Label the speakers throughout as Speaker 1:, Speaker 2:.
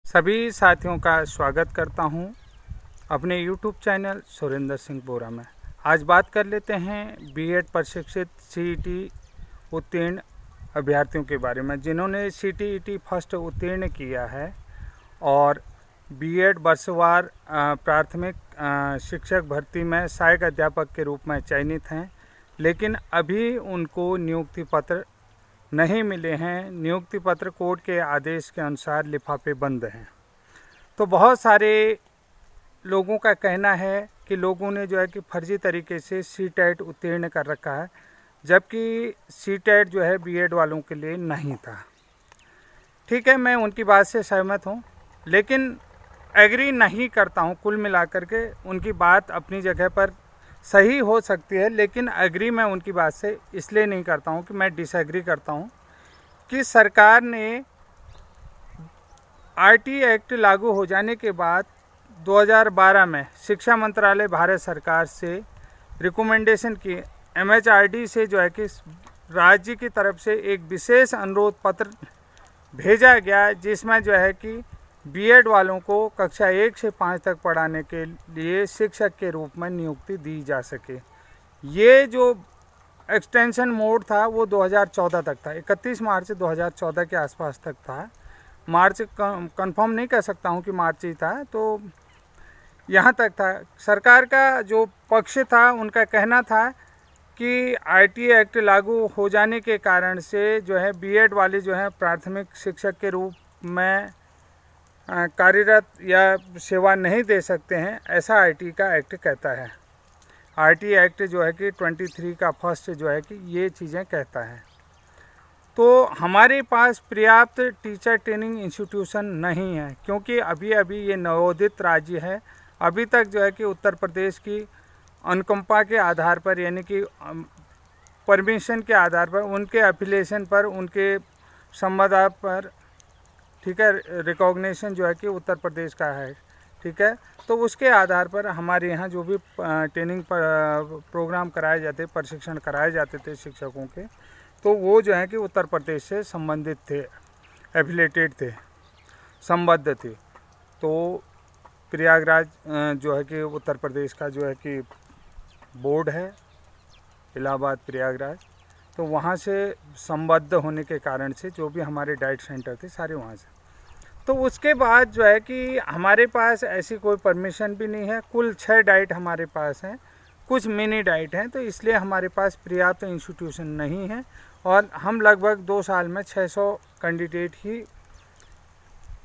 Speaker 1: सभी साथियों का स्वागत करता हूं अपने YouTube चैनल सुरेंद्र सिंह बोरा में। आज बात कर लेते हैं बीएड प्रशिक्षित सीईटी उत्तीर्ण अभ्यर्थियों के बारे में, जिन्होंने सीटीईटी फर्स्ट उत्तीर्ण किया है और बीएड वर्षवार प्राथमिक शिक्षक भर्ती में सहायक अध्यापक के रूप में चयनित हैं, लेकिन अभी उनको नियुक्ति पत्र नहीं मिले हैं। नियुक्ति पत्र कोर्ट के आदेश के अनुसार लिफाफे बंद हैं। तो बहुत सारे लोगों का कहना है कि लोगों ने जो है कि फर्जी तरीके से सीटेट उत्तीर्ण कर रखा है, जबकि सीटेट जो है बीएड वालों के लिए नहीं था। ठीक है, मैं उनकी बात से सहमत हूँ, लेकिन एग्री नहीं करता हूँ। कुल मिलाकर के उनकी बात अपनी जगह पर सही हो सकती है, लेकिन एग्री मैं उनकी बात से इसलिए नहीं करता हूँ कि मैं डिसएग्री करता हूँ कि सरकार ने आरटी एक्ट लागू हो जाने के बाद 2012 में शिक्षा मंत्रालय भारत सरकार से रिकमेंडेशन की एमएचआरडी से जो है कि राज्य की तरफ से एक विशेष अनुरोध पत्र भेजा गया, जिसमें जो है कि बीएड वालों को कक्षा 1 से 5 तक पढ़ाने के लिए शिक्षक के रूप में नियुक्ति दी जा सके। ये जो एक्सटेंशन मोड था वो 2014 तक था, 31 मार्च 2014 के आसपास तक था। मार्च कंफर्म नहीं कर सकता हूँ कि मार्च ही था, तो यहाँ तक था। सरकार का जो पक्ष था, उनका कहना था कि आरटी एक्ट लागू हो जाने के कारण से जो है बीएड वाले जो है प्राथमिक शिक्षक के रूप में कार्यरत या सेवा नहीं दे सकते हैं, ऐसा आरटी का एक्ट कहता है। आरटी एक्ट जो है कि 23 का फर्स्ट जो है कि ये चीज़ें कहता है। तो हमारे पास पर्याप्त टीचर ट्रेनिंग इंस्टीट्यूशन नहीं है, क्योंकि अभी ये नवोदित राज्य है। अभी तक जो है कि उत्तर प्रदेश की अनुकंपा के आधार पर, यानी कि परमिशन के आधार पर, उनके एफिलिएशन पर, उनके संवाद पर, ठीक है, रिकॉग्निशन जो है कि उत्तर प्रदेश का है, ठीक है। तो उसके आधार पर हमारे यहाँ जो भी ट्रेनिंग प्रोग्राम कराए जाते, प्रशिक्षण कराए जाते थे शिक्षकों के, तो वो जो है कि उत्तर प्रदेश से संबंधित थे, एफिलेटेड थे, संबद्ध थे। तो प्रयागराज जो है कि उत्तर प्रदेश का जो है कि बोर्ड है, इलाहाबाद प्रयागराज, तो वहाँ से संबद्ध होने के कारण से जो भी हमारे डाइट सेंटर थे सारे वहाँ से। तो उसके बाद जो है कि हमारे पास ऐसी कोई परमिशन भी नहीं है। कुल 6 डाइट हमारे पास हैं, कुछ मिनी डाइट हैं, तो इसलिए हमारे पास पर्याप्त इंस्टीट्यूशन नहीं है और हम लगभग 2 साल में 600 कैंडिडेट ही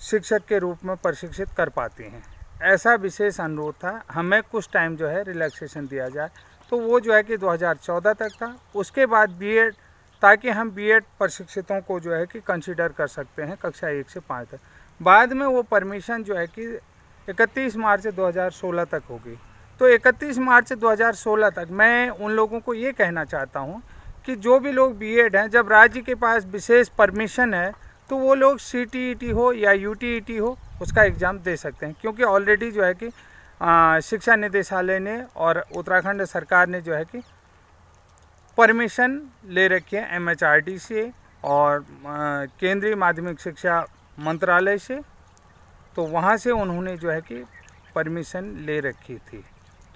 Speaker 1: शिक्षक के रूप में प्रशिक्षित कर पाते हैं। ऐसा विशेष अनुरोध था, हमें कुछ टाइम जो है रिलैक्सेशन दिया जाए, तो वो जो है कि 2014 तक था। उसके बाद बीएड, ताकि हम बीएड प्रशिक्षितों को जो है कि कंसीडर कर सकते हैं कक्षा 1 से 5 तक। बाद में वो परमिशन जो है कि 31 मार्च 2016 तक होगी। तो 31 मार्च 2016 तक मैं उन लोगों को ये कहना चाहता हूँ कि जो भी लोग बीएड हैं, जब राज्य के पास विशेष परमिशन है, तो वो लोग सीटीईटी हो या यूटीईटी हो उसका एग्ज़ाम दे सकते हैं, क्योंकि ऑलरेडी जो है कि शिक्षा निदेशालय ने और उत्तराखंड सरकार ने जो है कि परमिशन ले रखी है एमएचआरडी से और केंद्रीय माध्यमिक शिक्षा मंत्रालय से। तो वहाँ से उन्होंने जो है कि परमिशन ले रखी थी।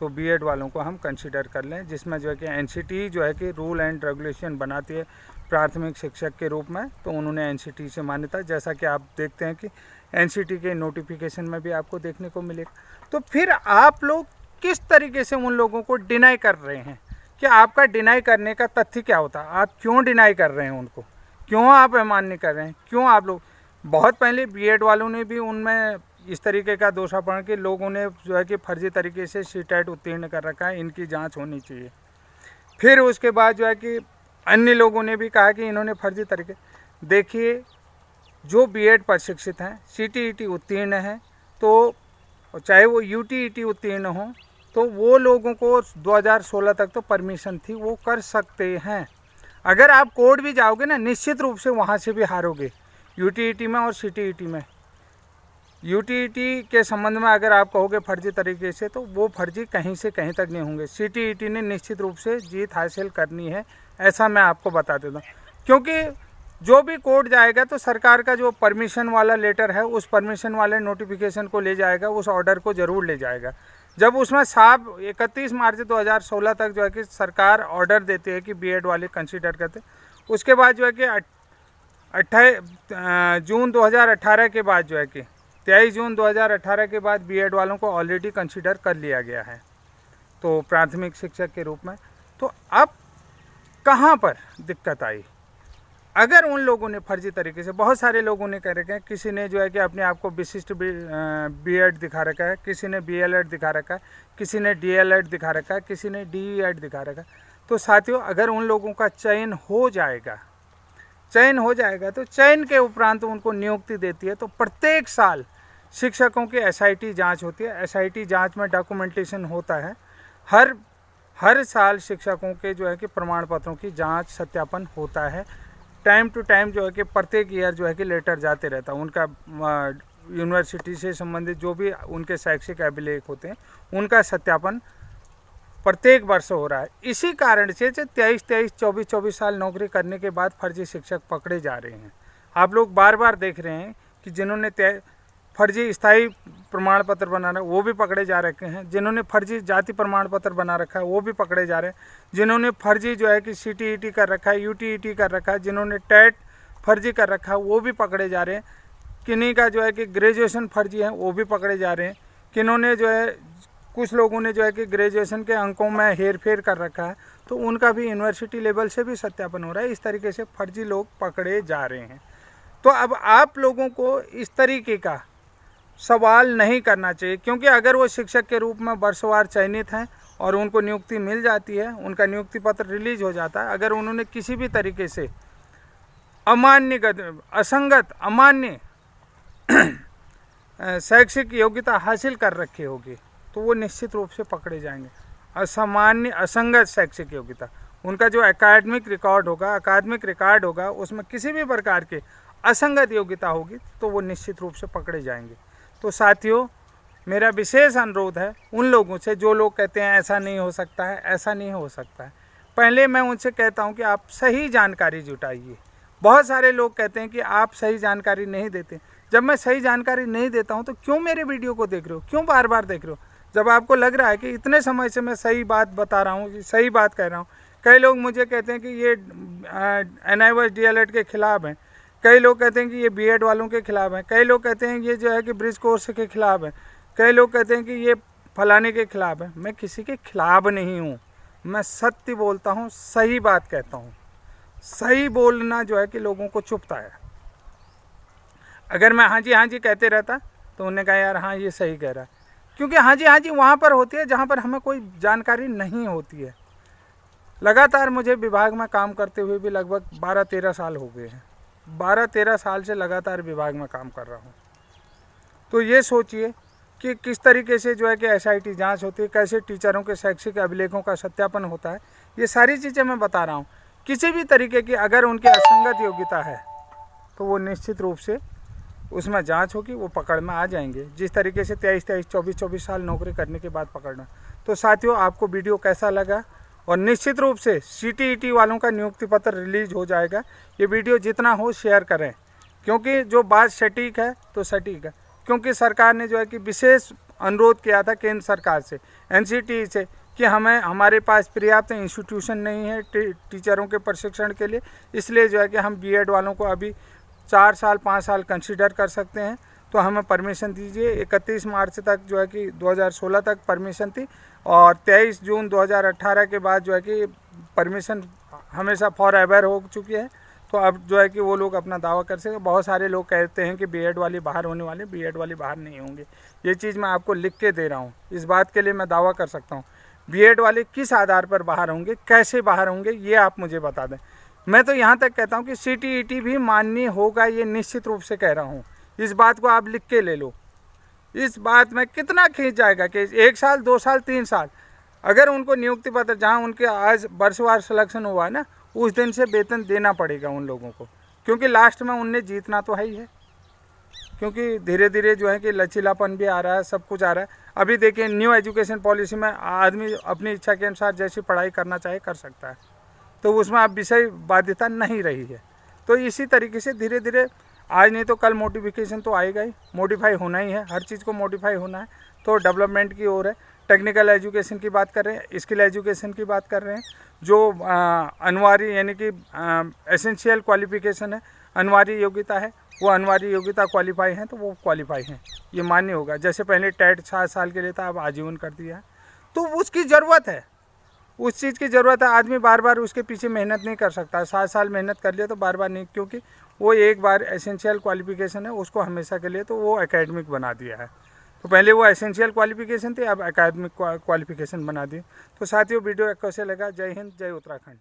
Speaker 1: तो बीएड वालों को हम कंसीडर कर लें, जिसमें जो है कि एनसीटी जो है कि रूल एंड रेगुलेशन बनाती है प्राथमिक शिक्षक के रूप में, तो उन्होंने एनसीटी से मान्यता, जैसा कि आप देखते हैं कि एनसीटी के नोटिफिकेशन में भी आपको देखने को मिलेगा। तो फिर आप लोग किस तरीके से उन लोगों को डिनाई कर रहे हैं? कि आपका डिनाई करने का तथ्य क्या होता है? आप क्यों डिनाई कर रहे हैं उनको? क्यों आप अमान्य कर रहे हैं? क्यों आप लोग, बहुत पहले बीएड वालों ने भी उनमें इस तरीके का दोषारोपण कि लोगों ने जो है कि फर्जी तरीके से सीटेट उत्तीर्ण कर रखा है, इनकी जांच होनी चाहिए। फिर उसके बाद जो है कि अन्य लोगों ने भी कहा कि इन्होंने फर्जी तरीके, देखिए जो बीएड प्रशिक्षित हैं, सीटीईटी उत्तीर्ण हैं, तो चाहे वो यूटीईटी उत्तीर्ण हो, तो वो लोगों को 2016 तक तो परमिशन थी, वो कर सकते हैं। अगर आप कोर्ट भी जाओगे ना, निश्चित रूप से वहाँ से भी हारोगे, यूटीईटी में और सीटीईटी में। यूटीईटी के संबंध में अगर आप कहोगे फर्जी तरीके से, तो वो फर्जी कहीं से कहीं तक नहीं होंगे। सीटीईटी ने निश्चित रूप से जीत हासिल करनी है, ऐसा मैं आपको बता देता हूँ। क्योंकि जो भी कोर्ट जाएगा तो सरकार का जो परमिशन वाला लेटर है उस परमिशन वाले नोटिफिकेशन को ले जाएगा, उस ऑर्डर को ज़रूर ले जाएगा। जब उसमें साफ 31 मार्च 2016 तक जो है कि सरकार ऑर्डर देती है कि बीएड वाले कंसीडर करते, उसके बाद जो है कि 28 जून 2018 के बाद जो है कि 23 जून 2018 के बाद बीएड वालों को ऑलरेडी कंसीडर कर लिया गया है तो प्राथमिक शिक्षक के रूप में। तो अब कहाँ पर दिक्कत आई? अगर उन लोगों ने फर्जी तरीके से, बहुत सारे लोगों ने कह रखे हैं, किसी ने जो है कि अपने आप को विशिष्ट बीएड दिखा रखा है, किसी ने बीएलएड दिखा रखा है, किसी ने डीएलएड दिखा रखा है, किसी ने डीईएड दिखा रखा है। तो साथियों, अगर उन लोगों का चयन हो जाएगा तो चयन के उपरांत उनको नियुक्ति देती है तो प्रत्येक साल शिक्षकों की एसआईटी जांच होती है। एसआईटी जांच में डॉक्यूमेंटेशन होता है। हर साल शिक्षकों के जो है कि प्रमाण पत्रों की जांच सत्यापन होता है। टाइम टू टाइम जो है कि प्रत्येक ईयर जो है कि लेटर जाते रहता है। उनका यूनिवर्सिटी से संबंधित जो भी उनके शैक्षिक अभिलेख होते हैं उनका सत्यापन प्रत्येक वर्ष हो रहा है। इसी कारण से 23-24 साल नौकरी करने के बाद फर्जी शिक्षक पकड़े जा रहे हैं। आप लोग बार बार देख रहे हैं कि जिन्होंने फर्जी स्थायी प्रमाण पत्र बना रहा है वो भी पकड़े जा रखे हैं, जिन्होंने फर्जी जाति प्रमाण पत्र बना रखा है वो भी पकड़े जा रहे हैं, जिन्होंने फर्जी जो है कि सीटीईटी कर रखा है, यूटीईटी कर रखा है, जिन्होंने टेट फर्जी कर रखा है वो भी पकड़े जा रहे हैं, किन्हीं का जो है कि ग्रेजुएशन फर्जी है वो भी पकड़े जा रहे हैं, किन्होंने जो है कुछ लोगों ने जो है कि ग्रेजुएशन के अंकों में हेर फेर कर रखा है तो उनका भी यूनिवर्सिटी लेवल से भी सत्यापन हो रहा है। इस तरीके से फर्जी लोग पकड़े जा रहे हैं। तो अब आप लोगों को इस तरीके का सवाल नहीं करना चाहिए, क्योंकि अगर वो शिक्षक के रूप में वर्षवार चयनित हैं और उनको नियुक्ति मिल जाती है, उनका नियुक्ति पत्र रिलीज हो जाता है, अगर उन्होंने किसी भी तरीके से असंगत अमान्य शैक्षिक योग्यता हासिल कर रखी होगी तो वो निश्चित रूप से पकड़े जाएंगे। असामान्य असंगत शैक्षिक योग्यता, उनका जो अकादमिक रिकॉर्ड होगा उसमें किसी भी प्रकार के असंगत योग्यता होगी तो वो निश्चित रूप से पकड़े जाएंगे। तो साथियों, मेरा विशेष अनुरोध है उन लोगों से जो लोग कहते हैं ऐसा नहीं हो सकता है, ऐसा नहीं हो सकता है, पहले मैं उनसे कहता हूं कि आप सही जानकारी जुटाइए। बहुत सारे लोग कहते हैं कि आप सही जानकारी नहीं देते। जब मैं सही जानकारी नहीं देता हूं तो क्यों मेरे वीडियो को देख रहे हो, क्यों बार बार देख रहे हो? जब आपको लग रहा है कि इतने समय से मैं सही बात बता रहा हूँ, सही बात कह रहा हूँ। कई लोग मुझे कहते हैं कि ये NIOS DLED के खिलाफ हैं, कई लोग कहते हैं कि ये बीएड वालों के खिलाफ है, कई लोग कहते हैं ये जो है कि ब्रिज कोर्स के खिलाफ है, कई लोग कहते हैं कि ये फलाने के खिलाफ है। मैं किसी के खिलाफ नहीं हूँ, मैं सत्य बोलता हूँ, सही बात कहता हूँ। सही बोलना जो है कि लोगों को चुभता है। अगर मैं हाँ जी कहते रहता तो उन्होंने कहा यार हाँ ये सही कह रहा है, क्योंकि हाँ जी वहाँ पर होती है जहाँ पर हमें कोई जानकारी नहीं होती है। लगातार मुझे विभाग में काम करते हुए भी लगभग 12-13 साल हो गए हैं। 12-13 साल से लगातार विभाग में काम कर रहा हूँ। तो ये सोचिए कि किस तरीके से जो है कि एसआईटी जांच होती है, कैसे टीचरों के शैक्षिक अभिलेखों का सत्यापन होता है। ये सारी चीज़ें मैं बता रहा हूँ। किसी भी तरीके की अगर उनकी असंगत योग्यता है तो वो निश्चित रूप से उसमें जांच होगी, वो पकड़ में आ जाएंगे। जिस तरीके से 23-24 साल नौकरी करने के बाद पकड़ना। तो साथियों, आपको वीडियो कैसा लगा? और निश्चित रूप से सीटीईटी वालों का नियुक्ति पत्र रिलीज हो जाएगा। ये वीडियो जितना हो शेयर करें, क्योंकि जो बात सटीक है तो सटीक है। क्योंकि सरकार ने जो है कि विशेष अनुरोध किया था केंद्र सरकार से, NCT से, कि हमारे पास पर्याप्त इंस्टीट्यूशन नहीं है टीचरों के प्रशिक्षण के लिए, इसलिए जो है कि हम बीएड वालों को अभी 4 साल 5 साल कंसीडर कर सकते हैं, तो हमें परमिशन दीजिए। 31 मार्च तक जो है कि 2016 तक परमिशन थी और 23 जून 2018 के बाद जो है कि परमिशन हमेशा फॉर एवर हो चुकी है। तो अब जो है कि वो लोग अपना दावा कर सकें। बहुत सारे लोग कहते हैं कि बीएड वाली बाहर होने वाले, बीएड वाली बाहर नहीं होंगे। ये चीज़ मैं आपको लिख के दे रहा हूँ। इस बात के लिए मैं दावा कर सकता हूँ। बीएड वाले किस आधार पर बाहर होंगे, कैसे बाहर होंगे, ये आप मुझे बता दें। मैं तो यहाँ तक कहता हूँ कि सीटीईटी भी मान्य होगा, ये निश्चित रूप से कह रहा हूँ। इस बात को आप लिख के ले लो। इस बात में कितना खींच जाएगा कि 1 साल 2 साल 3 साल, अगर उनको नियुक्ति पत्र जहाँ उनके आज वर्षवार सिलेक्शन हुआ है ना, उस दिन से वेतन देना पड़ेगा उन लोगों को, क्योंकि लास्ट में उनने जीतना तो है ही है। क्योंकि धीरे धीरे जो है कि लचीलापन भी आ रहा है, सब कुछ आ रहा है। अभी देखिए न्यू एजुकेशन पॉलिसी में आदमी अपनी इच्छा के अनुसार जैसी पढ़ाई करना चाहे कर सकता है, तो उसमें अब विषय बाध्यता नहीं रही है। तो इसी तरीके से धीरे धीरे आज नहीं तो कल मॉडिफिकेशन तो आएगा ही, मॉडिफाई होना ही है, हर चीज़ को मॉडिफाई होना है। तो डेवलपमेंट की ओर है। टेक्निकल एजुकेशन की बात कर रहे हैं, स्किल एजुकेशन की बात कर रहे हैं, जो अनिवार्य यानी कि एसेंशियल क्वालिफिकेशन है, अनिवार्य योग्यता है, वो अनिवार्य योग्यता क्वालिफाई हैं तो वो क्वालिफाई हैं, ये मान्य होगा। जैसे पहले टेट 7 साल के लिए था, अब आजीवन कर दिया है। तो उसकी ज़रूरत है, उस चीज़ की ज़रूरत है। आदमी बार बार उसके पीछे मेहनत नहीं कर सकता। 7 साल मेहनत कर लिया तो बार बार नहीं, क्योंकि वो एक बार एसेंशियल क्वालिफिकेशन है, उसको हमेशा के लिए तो वो एकेडमिक बना दिया है। तो पहले वो एसेंशियल क्वालिफिकेशन थी, अब एकेडमिक क्वालिफिकेशन बना दी। तो साथियों, वीडियो कैसे लगा? जय हिंद, जय उत्तराखंड।